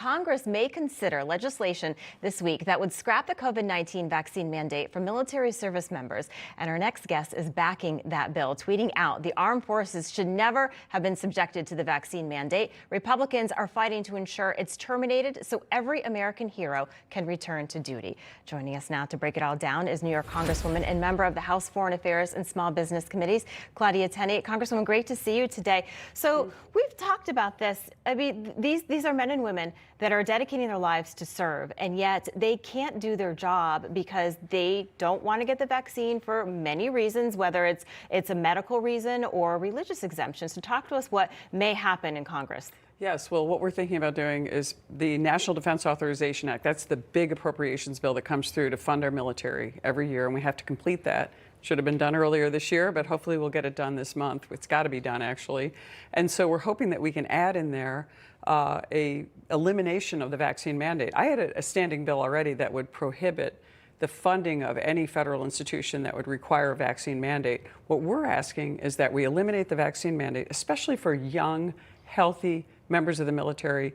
Congress may consider legislation this week that would scrap the COVID-19 vaccine mandate for military service members. And our next guest is backing that bill, tweeting out the armed forces should never have been subjected to the vaccine mandate. Republicans are fighting to ensure it's terminated so every American hero can return to duty. Joining us now to break it all down is New York Congresswoman and member of the House Foreign Affairs and Small Business Committees, Claudia Tenney. Congresswoman, great to see you today. So we've talked about this. I mean, these are men and women that are dedicating their lives to serve, and yet they can't do their job because they don't want to get the vaccine for many reasons, whether it's a medical reason or a religious exemption. So talk to us what may happen in Congress. Yes, well, what we're thinking about doing is the National Defense Authorization Act. That's the big appropriations bill that comes through to fund our military every year, and we have to complete that. Should have been done earlier this year, but hopefully we'll get it done this month. It's got to be done, actually. And so we're hoping that we can add in there a elimination of the vaccine mandate. I had a standing bill already that would prohibit the funding of any federal institution that would require a vaccine mandate. What we're asking is that we eliminate the vaccine mandate, especially for young, healthy members of the military,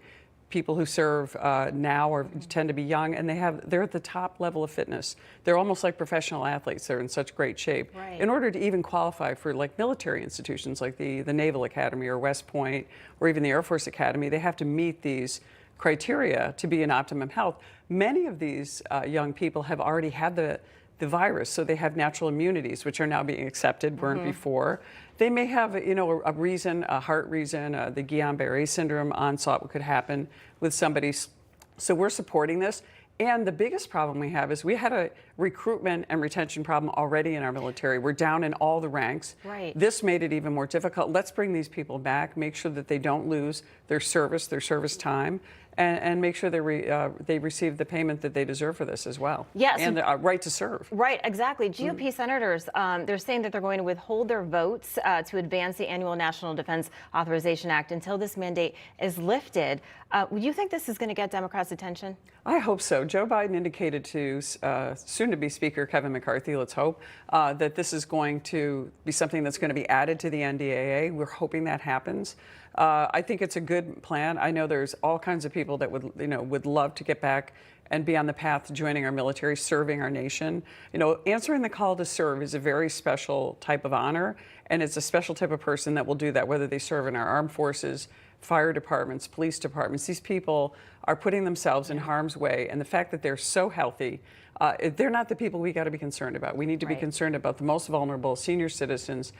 people who serve now or tend to be young, and they're at the top level of fitness. They're almost like professional athletes. They're in such great shape. Right. In order to even qualify for like military institutions like the Naval Academy or West Point or even the Air Force Academy, they have to meet these criteria to be in optimum health. Many of these young people have already had the virus, so they have natural immunities, which are now being accepted, weren't before. They may have, a reason, a heart reason, the Guillain-Barré syndrome onslaught could happen with somebody. So we're supporting this. And the biggest problem we have is we had a recruitment and retention problem already in our military. We're down in all the ranks. Right. This made it even more difficult. Let's bring these people back, make sure that they don't lose their service time, and make sure they receive the payment that they deserve for this as well. Yes. And the right to serve. Right, exactly. GOP senators, they're saying that they're going to withhold their votes to advance the annual National Defense Authorization Act until this mandate is lifted. Would you think this is going to get Democrats' attention? I hope so. Joe Biden indicated to soon-to-be Speaker Kevin McCarthy, let's hope, that this is going to be something that's going to be added to the NDAA. We're hoping that happens. I think it's a good plan. I know there's all kinds of people that would love to get back and be on the path to joining our military, serving our nation. Answering the call to serve is a very special type of honor, and it's a special type of person that will do that, whether they serve in our armed forces, fire departments, police departments. These people are putting themselves in harm's way, and the fact that they're so healthy, they're not the people we got to be concerned about. We need to be concerned about the most vulnerable, senior citizens,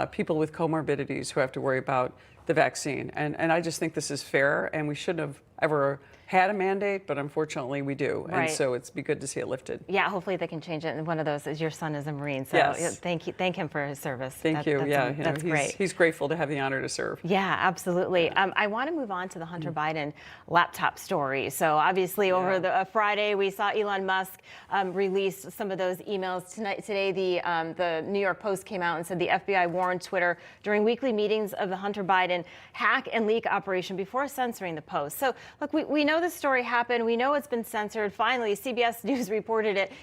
people with comorbidities who have to worry about the vaccine. And I just think this is fair, and we shouldn't have ever had a mandate, but unfortunately we do. Right. And so it's be good to see it lifted. Yeah, hopefully they can change it. And one of those is your son is a Marine, so yes. Thank him for his service. Thank you. That's great. He's grateful to have the honor to serve. Yeah, absolutely. I want to move on to the Hunter Biden laptop story. So obviously over the Friday, we saw Elon Musk release some of those emails. Today, the New York Post came out and said the FBI warned Twitter during weekly meetings of the Hunter Biden hack and leak operation before censoring the post. So look, we know this story happened. We know it's been censored. Finally, CBS News reported it,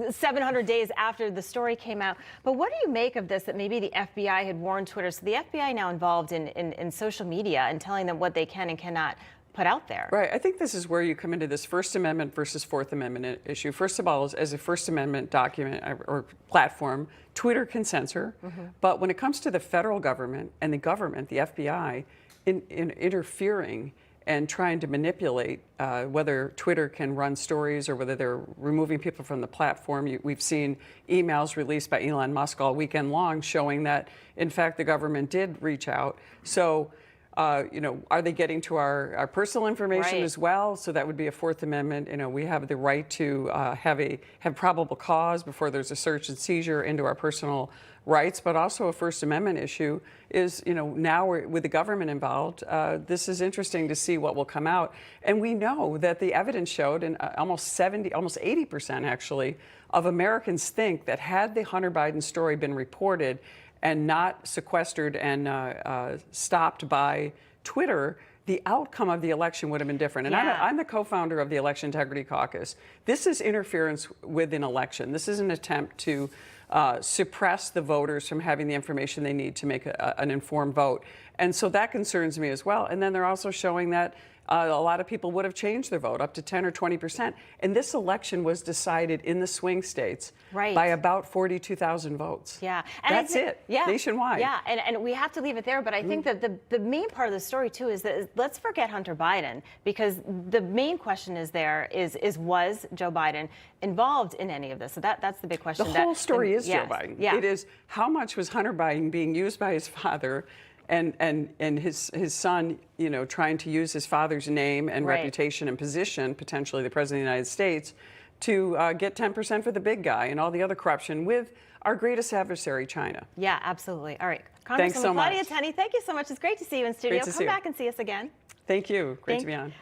700 days after the story came out. But what do you make of this, that maybe the FBI had warned Twitter? So the FBI now involved in social media and telling them what they can and cannot put out there. Right. I think this is where you come into this First Amendment versus Fourth Amendment issue. First of all, as a First Amendment document or platform, Twitter can censor. But when it comes to the federal government and the government, the FBI, in interfering and trying to manipulate whether Twitter can run stories or whether they're removing people from the platform. We've seen emails released by Elon Musk all weekend long showing that, in fact, the government did reach out. So, are they getting to our personal information as well? So that would be a Fourth Amendment. We have the right to have probable cause before there's a search and seizure into our personal rights, but also a First Amendment issue is, now with the government involved, this is interesting to see what will come out. And we know that the evidence showed, and almost 80% actually, of Americans think that had the Hunter Biden story been reported and not sequestered and stopped by Twitter, the outcome of the election would have been different. And I'm the co-founder of the Election Integrity Caucus. This is interference with an election. This is an attempt to suppress the voters from having the information they need to make an informed vote. And so that concerns me as well. And then they're also showing that A lot of people would have changed their vote up to 10 or 20%. And this election was decided in the swing states by about 42,000 votes. Yeah. And that's it. Yeah. Nationwide. Yeah. And we have to leave it there. But I think that the main part of the story, too, is that let's forget Hunter Biden, because the main question is was Joe Biden involved in any of this? So that's the big question. The whole story is yes. Joe Biden. Yeah. It is how much was Hunter Biden being used by his father and his son, trying to use his father's name and reputation and position, potentially the president of the United States, to get 10% for the big guy and all the other corruption with our greatest adversary, China. Yeah, absolutely. All right. Thanks so much. Claudia Tenney, thank you so much. It's great to see you in studio. Come back and see us again. Thank you. Great to be on.